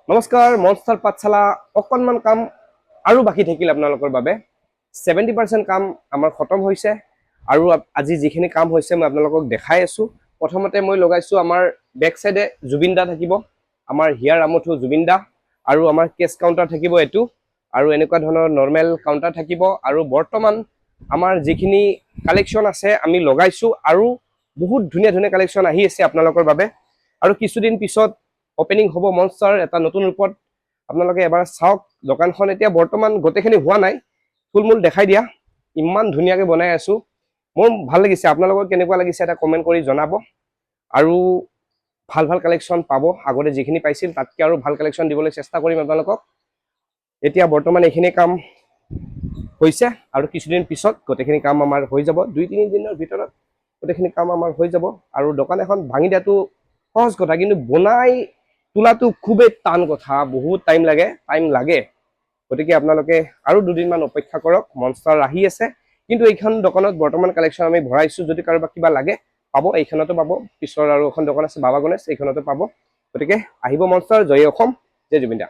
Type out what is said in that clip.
নমস্কাৰ মনষ্টাৰ পাঠশালা অকণমান কাম আৰু বাকি থাকিল আপোনালোকৰ বাবে 70% কাম আমাৰ খতম হৈছে আৰু আজি যিখিনি কাম হৈছে মই আপোনালোকক দেখাই আছো প্ৰথমতে মই লগাইছো আমাৰ বেক সাইডে জুবিন দা থাকিব আমাৰ হিয়াৰ আমঠু জুবিন দা আৰু আমাৰ কেছ কাউন্টাৰ থাকিব এটো আৰু এনেকুৱা ধৰণৰ নৰমাল কাউন্টাৰ থাকিব আৰু বৰ্তমান আমাৰ যিখিনি কালেকচন আছে আমি লগাইছো আৰু বহুত ধুনিয়া ধুনিয়া কালেকচন আহি আছে আপোনালোকৰ বাবে আৰু কিছুদিন পিছত ওপেনিং হ'ব মনষ্টাৰ এটা নতুন ৰূপত আপোনালোকে এবাৰ চাওক দোকানখন এতিয়া বৰ্তমান গটেখিনি হোৱা নাই ফুলমুল দেখাই দিয়া ইমান ধুনিয়াকে বনাই আছো মোৰ ভাল লাগিছে আপোনালোকৰ কেনেকুৱা লাগিছে এটা কমেন্ট কৰি জনাব আৰু ভাল ভাল কালেকচন পাব আগতে যিখিনি পাইছিল তাতকৈ আৰু ভাল কালেকচন দিবলৈ চেষ্টা কৰিম আপোনালোকক এতিয়া বৰ্তমান এইখিনি কাম হৈছে আৰু কিছুদিন পিছত গটেখিনি কাম আমাৰ হৈ যাব 2-3 দিনৰ ভিতৰত গটেখিনি কাম আমাৰ হৈ যাব আৰু দোকান এখন ভাঙি দিয়াটো সহজ কথা কিন্তু বনাই তোলাটো খুবেই টান কথা বহুত টাইম লাগে গতিকে আপোনালোকে আৰু দুদিনমান অপেক্ষা কৰক মনষ্টাৰ আহি আছে কিন্তু এইখন দোকানত বৰ্তমান কালেকচন আমি ভৰাইছো যদি কাৰোবাক কিবা লাগে পাব এইখনতো পাব পিছৰ আৰু এখন দোকান আছে বাবা গণেশ এইখনতো পাব গতিকে আহিব মনষ্টাৰ জয় অসম জয় জুবিন দা